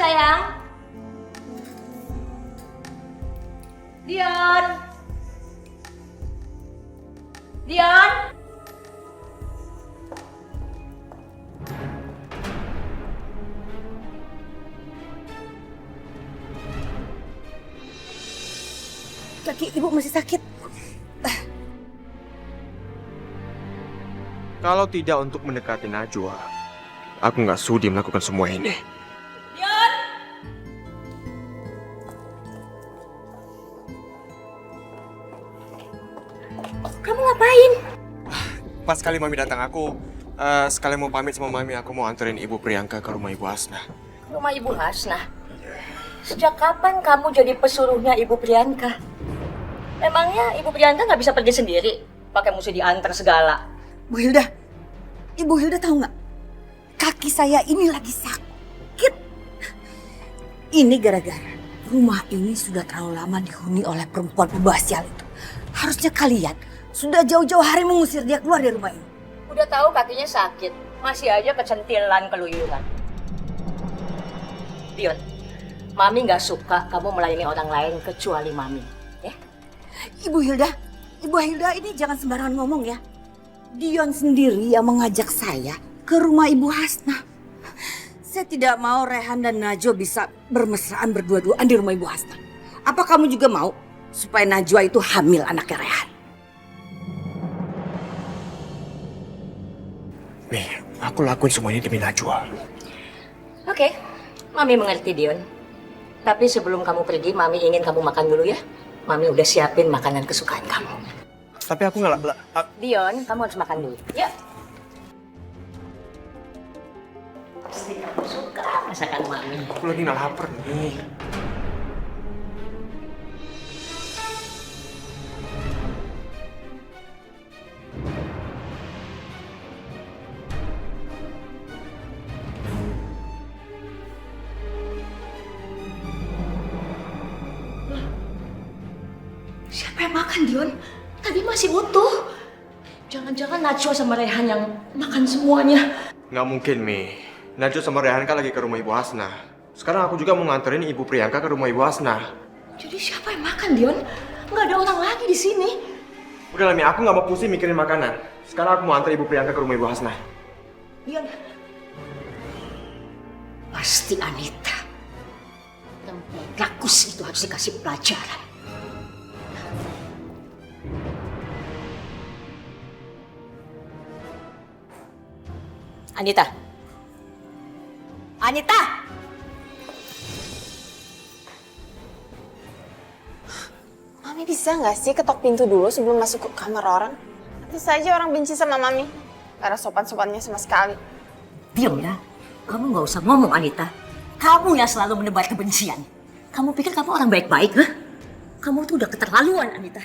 sayang. Dion. Dion. Kaki ibu masih sakit. Kalau tidak untuk mendekati Najwa, aku nggak sudi melakukan semua ini. Dion. Kamu ngapain? Pas kali Mami datang, aku sekali mau pamit sama Mami, aku mau anterin Ibu Priyanka ke rumah Ibu Hasna. Rumah Ibu Hasna. Sejak kapan kamu jadi pesuruhnya Ibu Priyanka? Memangnya Ibu Priyanka nggak bisa pergi sendiri? Pakai mesti diantar segala. Bu Hilda, Ibu Hilda tahu nggak? Kaki saya ini lagi sakit. Ini gara-gara rumah ini sudah terlalu lama dihuni oleh perempuan pembasial itu. Harusnya kalian sudah jauh-jauh hari mengusir dia keluar dari rumah ini. Udah tahu kakinya sakit, masih aja kecentilan keluyuran. Dion, Mami nggak suka kamu melayani orang lain kecuali Mami. Ya? Ibu Hilda ini jangan sembarangan ngomong ya. Dion sendiri yang mengajak saya ke rumah Ibu Hasna. Saya tidak mau Rehan dan Najwa bisa bermesraan berdua-duaan di rumah Ibu Hasna. Apa kamu juga mau supaya Najwa itu hamil anaknya Rehan? Nih, aku lakuin semua ini demi Najwa. Oke, Mami mengerti Dion. Tapi sebelum kamu pergi, Mami ingin kamu makan dulu ya. Mami udah siapin makanan kesukaan kamu. Tapi aku nggak... Dion, kamu harus makan dulu. Ya. Pasti kamu suka masakan Mami. Aku lagi nggak lapar nih. Siapa yang makan, Dion? Tadi masih utuh. Jangan-jangan Najwa sama Rehan yang makan semuanya. Nggak mungkin, Mi. Najwa sama Rehan kan lagi ke rumah Ibu Hasna. Sekarang aku juga mau nganterin Ibu Priyanka ke rumah Ibu Hasna. Jadi siapa yang makan, Dion? Nggak ada orang lagi di sini. Udah lah, Mi. Aku nggak mau pusing mikirin makanan. Sekarang aku mau antar Ibu Priyanka ke rumah Ibu Hasna. Dion. Pasti Anita. Perempuan rakus itu harus dikasih pelajaran. Anita. Anita! Mami bisa nggak sih ketok pintu dulu sebelum masuk ke kamar orang? Tentu saja orang benci sama Mami. Gak ada sopan-sopannya sama sekali. Diam ya. Kamu nggak usah ngomong, Anita. Kamu yang selalu menebar kebencian. Kamu pikir kamu orang baik-baik, ha? Kamu tuh udah keterlaluan, Anita.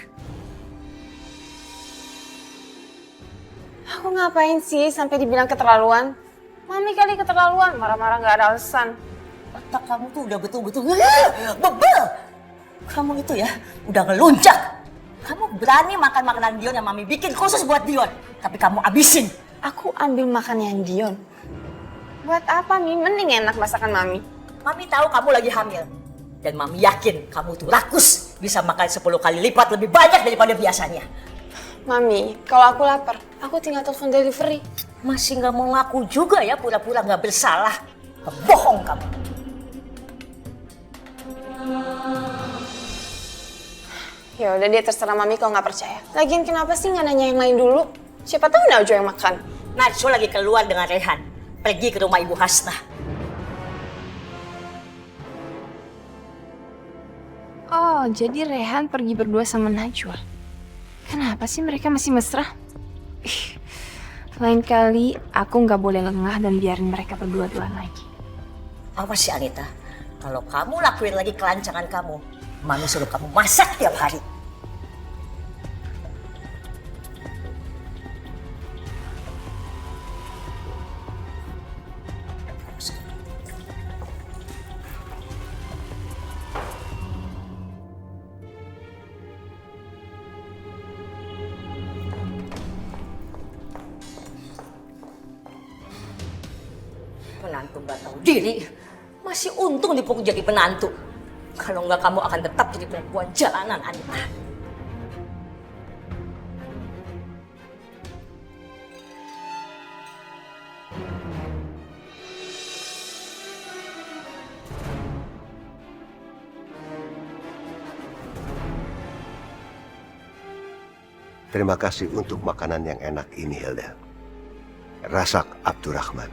Aku ngapain sih sampai dibilang keterlaluan? Mami kali keterlaluan, marah-marah gak ada alasan. Otak kamu tuh udah betul-betul bebel. Kamu itu ya udah ngeluncak. Kamu berani makan makanan Dion yang Mami bikin khusus buat Dion. Tapi kamu abisin. Aku ambil makannya Dion. Buat apa, Mi? Mending enak masakan Mami. Mami tahu kamu lagi hamil. Dan Mami yakin kamu tuh rakus. Bisa makan 10 kali lipat lebih banyak daripada biasanya. Mami, kalau aku lapar, aku tinggal telepon delivery. Masih nggak mau ngaku juga ya, pura-pura nggak bersalah. Bohong kamu. Ya udah deh, terserah Mami kalau nggak percaya. Lagian kenapa sih nggak nanya yang lain dulu? Siapa tahu Najwa yang makan. Najwa lagi keluar dengan Rehan. Pergi ke rumah Ibu Hasna. Oh, jadi Rehan pergi berdua sama Najwa. Kenapa sih mereka masih mesra? Lain kali aku nggak boleh lengah dan biarin mereka berdua-duaan lagi. Awas sih Anita, kalau kamu lakuin lagi kelancangan kamu, Mami suruh kamu masak tiap hari. Menantu gak tahu diri, Masih untung dipukul jadi penantu. Kalau nggak kamu akan tetap jadi perempuan jalanan, Anita. Terima kasih untuk makanan yang enak ini, Hilda. Razak Abdurrahman.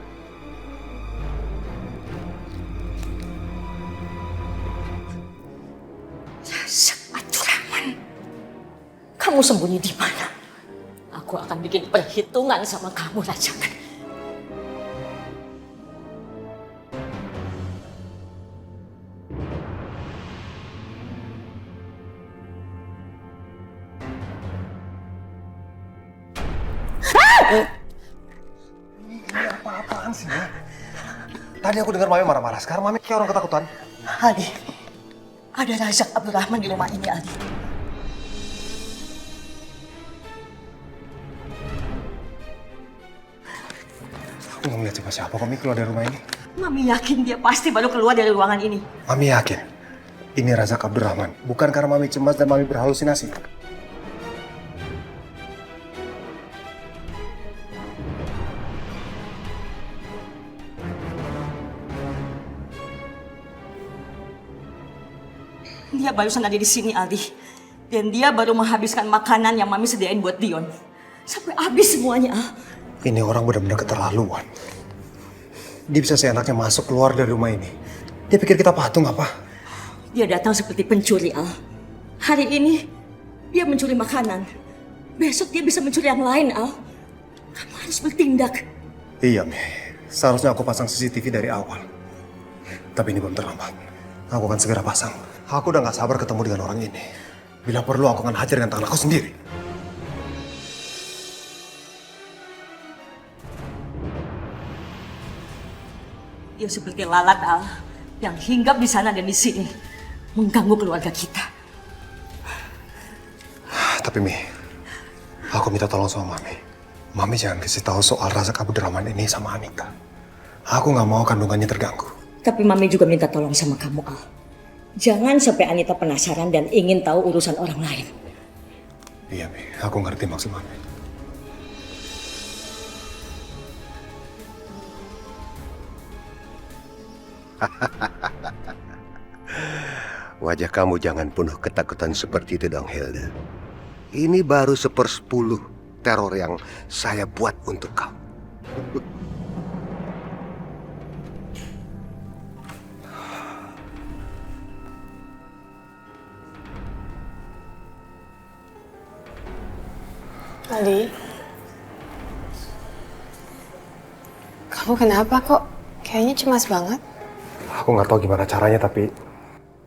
Razak Abdurrahman. Kamu sembunyi di mana? Aku akan bikin perhitungan sama kamu, Razak. Ini apa-apaan sih, ya? Tadi aku dengar Mami marah-marah, sekarang Mami kayak orang ketakutan. Ali, ada Razak Abdurrahman di rumah ini, Ali. Aku nggak melihat siapa-siapa, Mami keluar dari rumah ini. Mami yakin dia pasti baru keluar dari ruangan ini. Mami yakin, ini Razak Abdurrahman. Bukan karena Mami cemas dan Mami berhalusinasi. Dia barusan ada di sini, Aldi. Dan dia baru menghabiskan makanan yang Mami sediain buat Dion. Sampai habis semuanya, Al. Ini orang benar-benar keterlaluan. Dia bisa seenaknya masuk keluar dari rumah ini. Dia pikir kita patung apa? Dia datang seperti pencuri, Al. Hari ini, dia mencuri makanan. Besok dia bisa mencuri yang lain, Al. Kamu harus bertindak. Iya, Mi. Seharusnya aku pasang CCTV dari awal. Tapi ini belum terlambat. Aku akan segera pasang. Aku udah gak sabar ketemu dengan orang ini. Bila perlu aku akan hajar dengan tangan aku sendiri. Dia seperti lalat, Al. Yang hinggap di sana dan di sini. Mengganggu keluarga kita. Tapi Mi, aku minta tolong sama Mami. Mami jangan kasih tahu soal Razak Abdurrahman ini sama Anita. Aku gak mau kandungannya terganggu. Tapi Mami juga minta tolong sama kamu, Al. Jangan sampai Anita penasaran dan ingin tahu urusan orang lain. Iya, Mi. Aku ngerti maksud Mami. Wajah kamu jangan penuh ketakutan seperti itu dong, Hilda. Ini baru 1/10 teror yang saya buat untuk kamu. Ali, kamu kenapa kok? Kayaknya cemas banget. Aku nggak tahu gimana caranya, tapi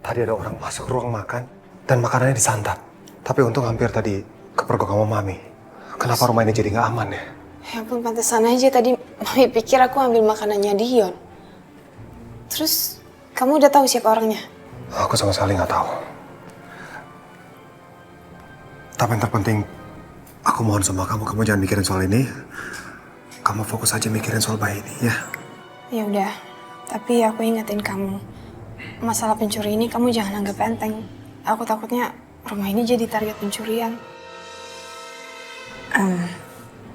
tadi ada orang masuk ruang makan dan makanannya disantap. Tapi untung hampir tadi kepergok sama Mami. Kenapa rumah ini jadi nggak aman ya? Ya ampun, pantesan aja tadi Mami pikir aku ambil makanannya Dion. Terus, kamu udah tahu siapa orangnya? Aku sama sekali nggak tahu. Tapi yang terpenting, aku mohon sama kamu jangan mikirin soal ini. Kamu fokus aja mikirin soal bayi ini, ya. Ya udah, tapi aku ingetin kamu. Masalah pencuri ini kamu jangan anggap enteng. Aku takutnya rumah ini jadi target pencurian.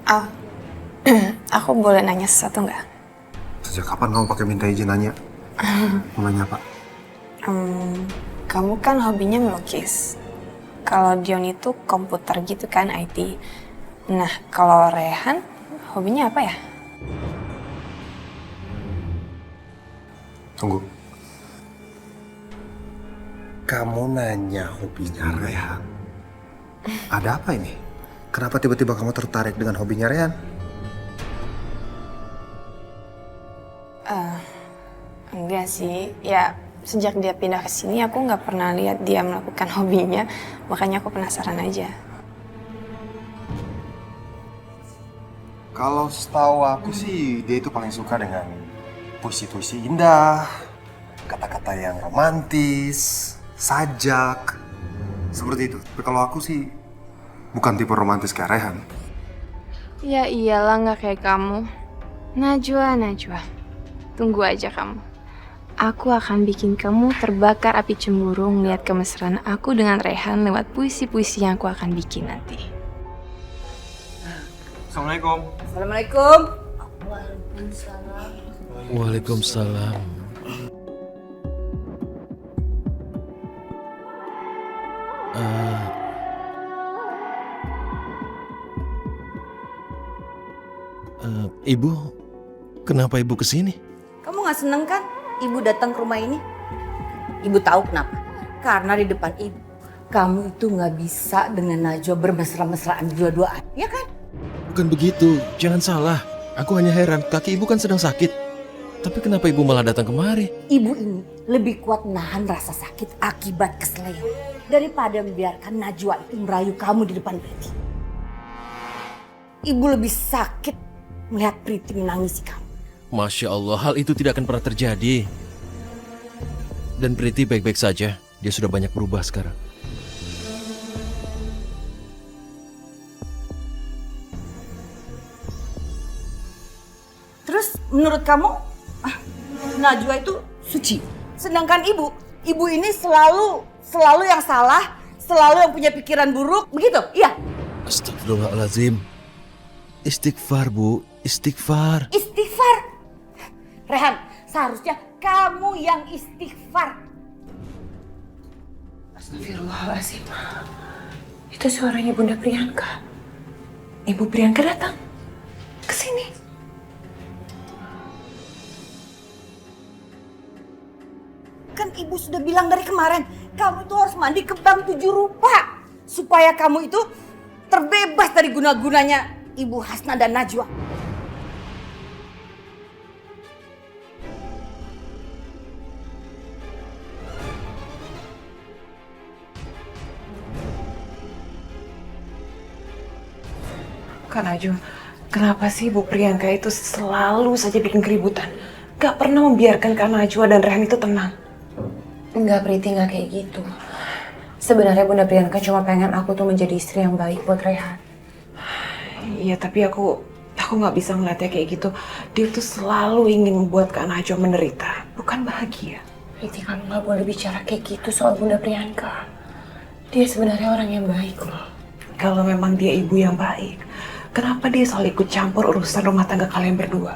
Al, aku boleh nanya sesuatu nggak? Sejak kapan kamu pakai minta izin nanya? Mau nanya apa? Kamu kan hobinya melukis. Kalau Dion itu komputer gitu kan, IT. Nah, kalau Rehan, hobinya apa ya? Tunggu. Kamu nanya hobinya Rehan. Ada apa ini? Kenapa tiba-tiba kamu tertarik dengan hobinya Rehan? Enggak sih. Ya, sejak dia pindah ke sini aku nggak pernah lihat dia melakukan hobinya. Makanya aku penasaran aja. Kalau setahu aku sih, dia itu paling suka dengan puisi-puisi indah, kata-kata yang romantis, sajak, seperti itu. Tapi kalau aku sih bukan tipe romantis kayak Rehan. Ya iyalah nggak kayak kamu. Najwa. Tunggu aja kamu. Aku akan bikin kamu terbakar api cemburu melihat kemesraan aku dengan Rehan lewat puisi-puisi yang aku akan bikin nanti. Assalamualaikum. Assalamualaikum. Waalaikumsalam. Ibu, kenapa ibu kesini? Kamu gak seneng kan ibu datang ke rumah ini? Ibu tahu kenapa? Karena di depan ibu, kamu itu gak bisa dengan Najwa bermesra-mesraan dua-duaan, ya kan? Bukan begitu, jangan salah. Aku hanya heran, kaki ibu kan sedang sakit. Tapi kenapa ibu malah datang kemari? Ibu ini lebih kuat nahan rasa sakit akibat kesleo daripada membiarkan Najwa itu merayu kamu di depan Priti. Ibu lebih sakit melihat Priti menangisi kamu. Masya Allah, hal itu tidak akan pernah terjadi. Dan Priti baik-baik saja. Dia sudah banyak berubah sekarang. Terus menurut kamu Najwa itu suci, sedangkan ibu ini selalu yang salah, selalu yang punya pikiran buruk, begitu? Iya. Astagfirullahaladzim. Istighfar, Bu. Istighfar. Istighfar. Rehan, seharusnya kamu yang istighfar. Astagfirullahaladzim. Itu suaranya Bunda Priyanka. Ibu Priyanka datang ke sini. Kan ibu sudah bilang dari kemarin, kamu itu harus mandi kembang 7 rupa. Supaya kamu itu terbebas dari guna-gunanya Ibu Hasna dan Najwa. Kak Najwa, kenapa sih Bu Priyanka itu selalu saja bikin keributan? Gak pernah membiarkan Kak Najwa dan Rehan itu tenang. Enggak, Priti, enggak kayak gitu. Sebenarnya Bunda Priyanka cuma pengen aku tuh menjadi istri yang baik buat Rehan. Iya, tapi aku nggak bisa ngeliatnya kayak gitu. Dia tuh selalu ingin membuat Kak Najwa menderita, bukan bahagia. Priti, kamu nggak boleh bicara kayak gitu soal Bunda Priyanka. Dia sebenarnya orang yang baik loh. Kalau memang dia ibu yang baik, kenapa dia selalu ikut campur urusan rumah tangga kalian berdua?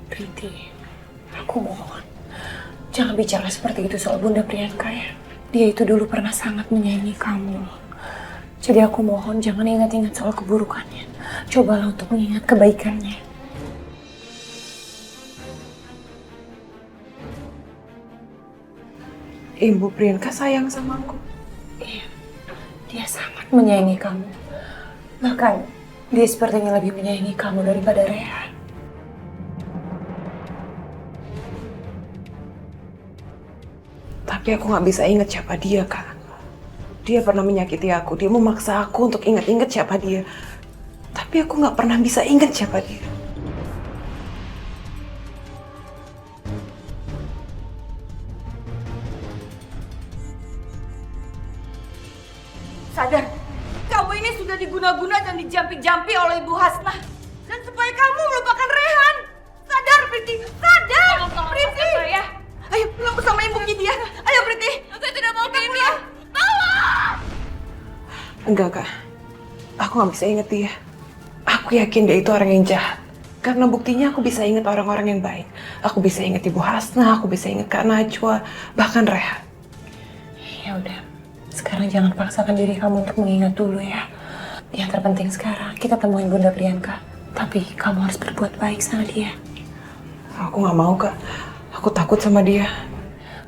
Priti, aku mohon. Jangan bicara seperti itu soal Bunda Priyanka ya. Dia itu dulu pernah sangat menyayangi kamu. Jadi aku mohon jangan ingat-ingat soal keburukannya. Cobalah untuk mengingat kebaikannya. Ibu Priyanka sayang sama aku. Iya, dia sangat menyayangi kamu. Bahkan dia sepertinya lebih menyayangi kamu daripada Rehan. Tapi aku nggak bisa ingat siapa dia, Kak. Dia pernah menyakiti aku, dia memaksa aku untuk ingat-ingat siapa dia. Tapi aku nggak pernah bisa ingat siapa dia. Sadar, kamu ini sudah diguna-guna dan dijampi-jampi oleh Ibu Hasna. Dan supaya kamu melupakan Rehan. Sadar, Priti. Sadar, Priti. Ayo pulang bersama ibunya dia. Ayo, Priti. Saya tidak mau kayak dia. Tolong! Enggak, Kak. Aku nggak bisa ingat dia. Aku yakin dia itu orang yang jahat. Karena buktinya aku bisa ingat orang-orang yang baik. Aku bisa ingat Ibu Hasna, aku bisa ingat Kak Najwa, bahkan Rehan. Ya udah, sekarang jangan paksakan diri kamu untuk mengingat dulu ya. Yang terpenting sekarang kita temuin Bunda Priyanka. Tapi kamu harus berbuat baik sama dia. Aku nggak mau, Kak. Aku takut sama dia.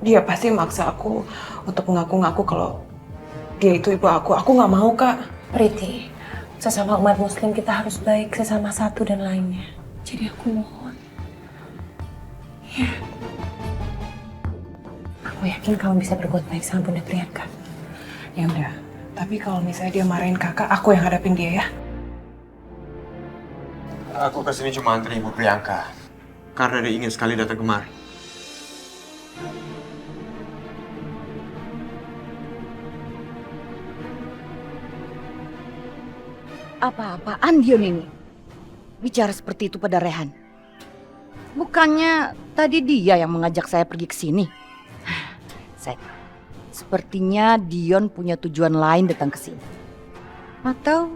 Dia pasti maksa aku untuk mengaku-ngaku kalau dia itu ibu aku. Aku nggak mau, Kak. Priti, sesama umat muslim kita harus baik sesama satu dan lainnya. Jadi aku mohon. Ya. Aku yakin kamu bisa berbuat baik sama Bunda Priyanka. Ya udah. Tapi kalau misalnya dia marahin kakak, aku yang hadapin dia ya. Aku kesini cuma antri Ibu Priyanka. Karena dia ingin sekali datang kemari. Apa-apaan Dion ini? Bicara seperti itu pada Rehan. Bukannya tadi dia yang mengajak saya pergi ke sini. Sepertinya Dion punya tujuan lain datang ke sini. Atau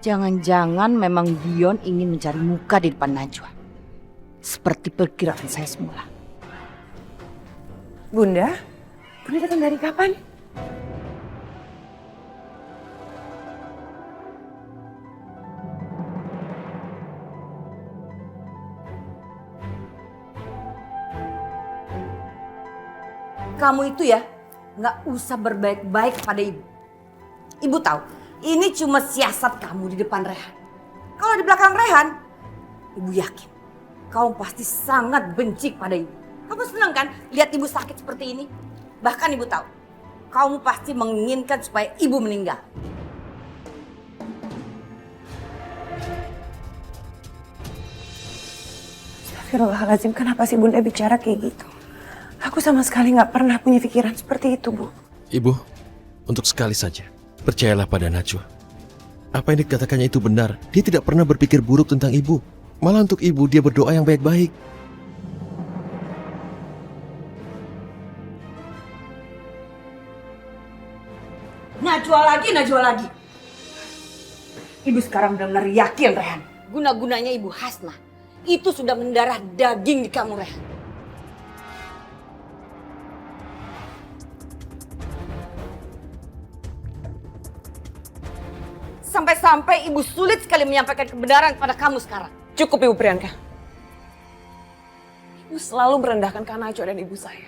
jangan-jangan memang Dion ingin mencari muka di depan Najwa. Seperti perkiraan saya semula. Bunda datang dari kapan? Kamu itu ya nggak usah berbaik-baik pada ibu. Ibu tahu ini cuma siasat kamu di depan Rehan. Kalau di belakang Rehan, ibu yakin kamu pasti sangat benci pada ibu. Kamu senang kan lihat ibu sakit seperti ini? Bahkan ibu tahu kamu pasti menginginkan supaya ibu meninggal. Astagfirullahaladzim, kenapa sih Bunda bicara kayak gitu? Aku sama sekali nggak pernah punya pikiran seperti itu, Bu. Ibu, untuk sekali saja, percayalah pada Najwa. Apa yang dikatakannya itu benar. Dia tidak pernah berpikir buruk tentang ibu. Malah untuk ibu, dia berdoa yang baik-baik. Najwa lagi. Ibu sekarang benar-benar yakin, Rehan. Guna-gunanya Ibu Hasnah itu sudah mendarah daging di kamu, Rehan. Sampai-sampai Ibu sulit sekali menyampaikan kebenaran kepada kamu sekarang. Cukup, Ibu Priyanka. Ibu selalu merendahkan Kak Najwa dan ibu saya.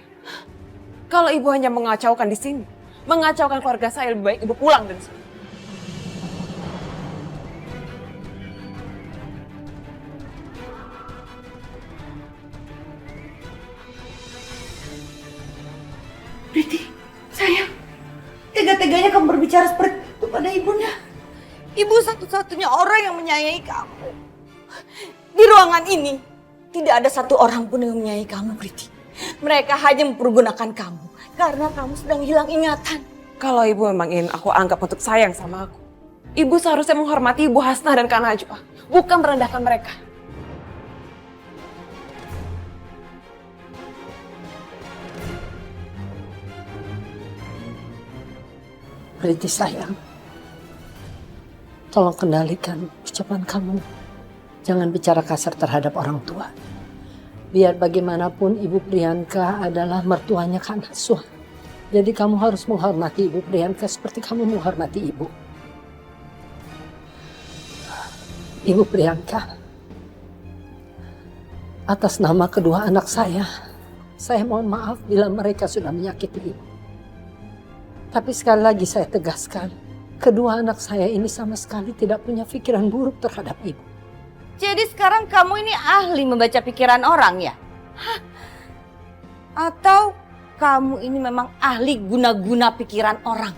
Kalau ibu hanya mengacaukan di sini, mengacaukan keluarga saya, lebih baik ibu pulang dari sini. Priti, sayang, tega-teganya kamu berbicara seperti itu pada ibunda. Ibu satu-satunya orang yang menyayangi kamu. Di ruangan ini, tidak ada satu orang pun yang menyayangi kamu, Priti. Mereka hanya mempergunakan kamu karena kamu sedang hilang ingatan. Kalau ibu memang ingin aku anggap untuk sayang sama aku, ibu seharusnya menghormati Ibu Hasnah dan Kak Najwa, bukan merendahkan mereka. Priti sayang, tolong kendalikan ucapan kamu. Jangan bicara kasar terhadap orang tua. Biar bagaimanapun Ibu Priyanka adalah mertuanya Kak Najwa. Jadi kamu harus menghormati Ibu Priyanka seperti kamu menghormati ibu. Ibu Priyanka, atas nama kedua anak saya mohon maaf bila mereka sudah menyakiti ibu. Tapi sekali lagi saya tegaskan, kedua anak saya ini sama sekali tidak punya pikiran buruk terhadap ibu. Jadi sekarang kamu ini ahli membaca pikiran orang ya? Hah? Atau kamu ini memang ahli guna-guna pikiran orang?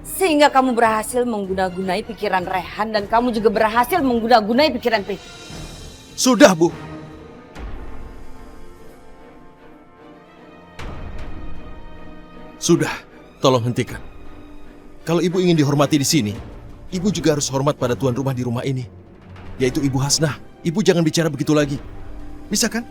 Sehingga kamu berhasil mengguna-gunai pikiran Rehan dan kamu juga berhasil mengguna-gunai pikiran Priti. Sudah, Bu. Sudah, tolong hentikan. Kalau ibu ingin dihormati di sini, ibu juga harus hormat pada tuan rumah di rumah ini, yaitu Ibu Hasnah. Ibu jangan bicara begitu lagi. Bisa kan?